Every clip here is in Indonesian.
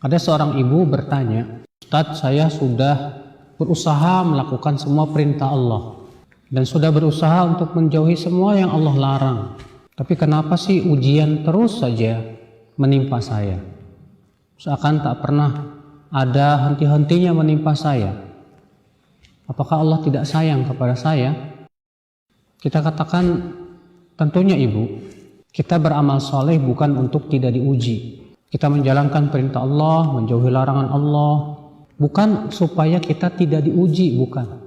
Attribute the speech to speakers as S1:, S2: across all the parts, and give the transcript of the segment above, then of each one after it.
S1: Ada seorang ibu bertanya, "Ustadz, saya sudah berusaha melakukan semua perintah Allah dan sudah berusaha untuk menjauhi semua yang Allah larang. Tapi kenapa sih ujian terus saja menimpa saya? Seakan tak pernah ada henti-hentinya menimpa saya. Apakah Allah tidak sayang kepada saya?" Kita katakan, tentunya ibu, kita beramal soleh bukan untuk tidak diuji. Kita menjalankan perintah Allah, menjauhi larangan Allah, bukan supaya kita tidak diuji, bukan.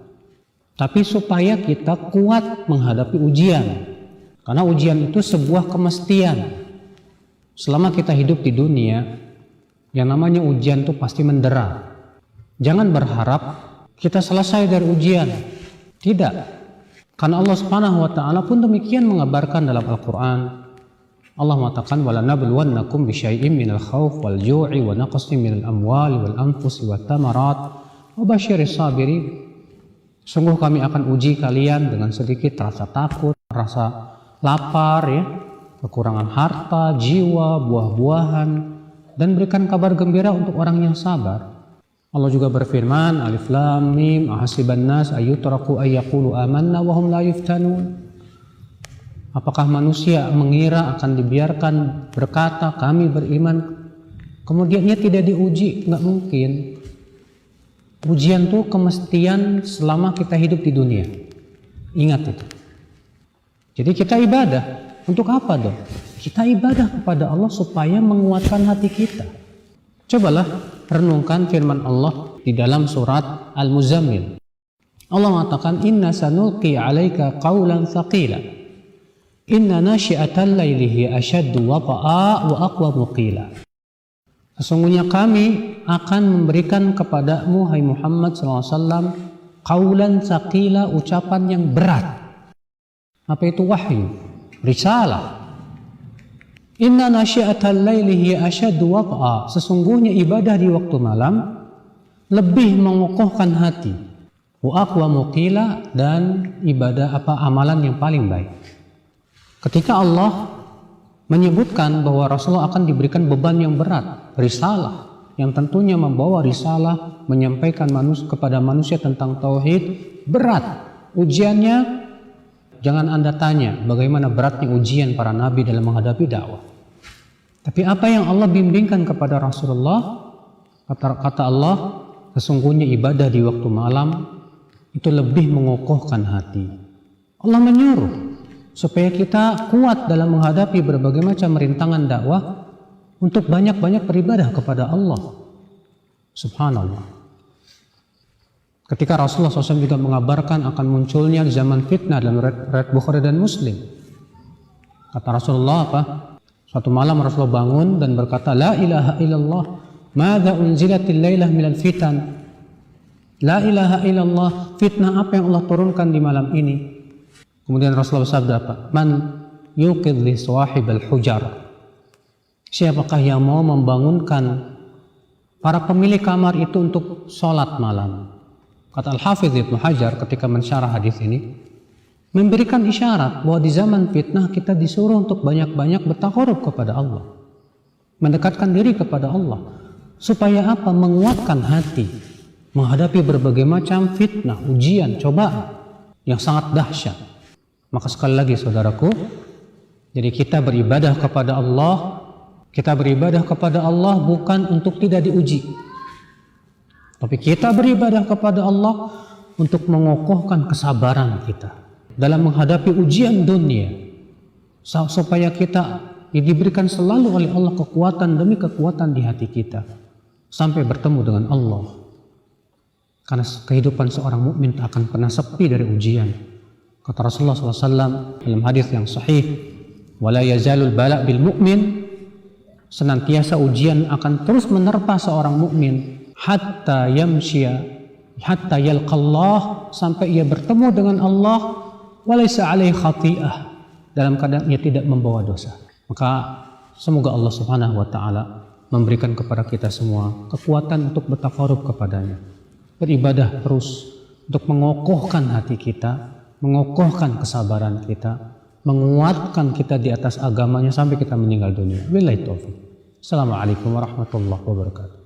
S1: Tapi supaya kita kuat menghadapi ujian. Karena ujian itu sebuah kemestian. Selama kita hidup di dunia, yang namanya ujian itu pasti mendera. Jangan berharap kita selesai dari ujian. Tidak. Karena Allah Subhanahu wa taala pun demikian mengabarkan dalam Al-Qur'an. Allah mengatakan, "Walanabluwannakum bisyai'im minal khauf wal ju'i wa naqsin minal amwali wal anfusi wat tamarat wa basyiris sabirin." Sungguh kami akan uji kalian dengan sedikit rasa takut, rasa lapar, ya, kekurangan harta, jiwa, buah-buahan, dan berikan kabar gembira untuk orang yang sabar. Allah juga berfirman, Alif Lam Mim, ahasiban nas ayyutraku ayyaqulu amanna wa hum la yuftanun. Apakah manusia mengira akan dibiarkan berkata kami beriman, kemudian ia tidak diuji? Nggak mungkin. Ujian itu kemestian selama kita hidup di dunia. Ingat itu. Jadi kita ibadah. Untuk apa dong? Kita ibadah kepada Allah supaya menguatkan hati kita. Cobalah renungkan firman Allah di dalam surat Al-Muzammil. Allah mengatakan, "Inna sanulqi 'alaika qawlan tsaqila. Inna nasyi'atal laili hiya ashaddu wata'a wa aqwamu qila." Sesungguhnya kami akan memberikan kepadamu, hai Muhammad SAW, qawlan tsaqila, ucapan yang berat. Apa itu wahyu? Risalah. Inna nasyi'atal laili hiya ashaddu wata'a. Sesungguhnya ibadah di waktu malam lebih mengokohkan hati. Wa aqwamu qila, dan ibadah amalan yang paling baik. Ketika Allah menyebutkan bahwa Rasulullah akan diberikan beban yang berat, risalah, yang tentunya membawa risalah, menyampaikan kepada manusia tentang tauhid, berat. Ujiannya, jangan Anda tanya bagaimana beratnya ujian para nabi dalam menghadapi dakwah. Tapi apa yang Allah bimbingkan kepada Rasulullah, kata Allah, sesungguhnya ibadah di waktu malam itu lebih mengokohkan hati. Allah menyuruh supaya kita kuat dalam menghadapi berbagai macam rintangan dakwah untuk banyak-banyak beribadah kepada Allah. Subhanallah. Ketika Rasulullah SAW juga mengabarkan akan munculnya zaman fitnah dalam riwayat Bukhari dan Muslim. Kata Rasulullah apa? Suatu malam Rasulullah bangun dan berkata, "La ilaha illallah, madza unzilatil lailah minal fitan." La ilaha illallah, fitnah apa yang Allah turunkan di malam ini? Kemudian Rasulullah bersabda apa? "Man yuqidh li sawahibal hujar." Siapakah yang mau membangunkan para pemilik kamar itu untuk sholat malam? Kata Al-Hafidz Ibnu Hajar ketika mensyarah hadis ini, memberikan isyarat bahwa di zaman fitnah kita disuruh untuk banyak-banyak bertaqarrub kepada Allah, mendekatkan diri kepada Allah. Supaya apa? Menguatkan hati menghadapi berbagai macam fitnah, ujian, cobaan yang sangat dahsyat. Maka sekali lagi saudaraku, jadi kita beribadah kepada Allah, kita beribadah kepada Allah bukan untuk tidak diuji. Tapi kita beribadah kepada Allah untuk mengokohkan kesabaran kita dalam menghadapi ujian dunia, supaya kita diberikan selalu oleh Allah kekuatan demi kekuatan di hati kita sampai bertemu dengan Allah. Karena kehidupan seorang mukmin tak akan pernah sepi dari ujian. Kata Rasulullah SAW dalam hadis yang sahih, "Wala yazalul bala' bil mu'min." Senantiasa ujian akan terus menerpa seorang mukmin hatta yamshiya hatta yalqallah, sampai ia bertemu dengan Allah, walaysa alaihi khati'ah, dalam keadaan ia tidak membawa dosa. Maka semoga Allah Subhanahu wa taala memberikan kepada kita semua kekuatan untuk bertaqarrub kepadanya, beribadah terus untuk mengokohkan hati kita, mengokohkan kesabaran kita, menguatkan kita di atas agamanya sampai kita meninggal dunia. Billahi taufiq. Assalamualaikum warahmatullahi wabarakatuh.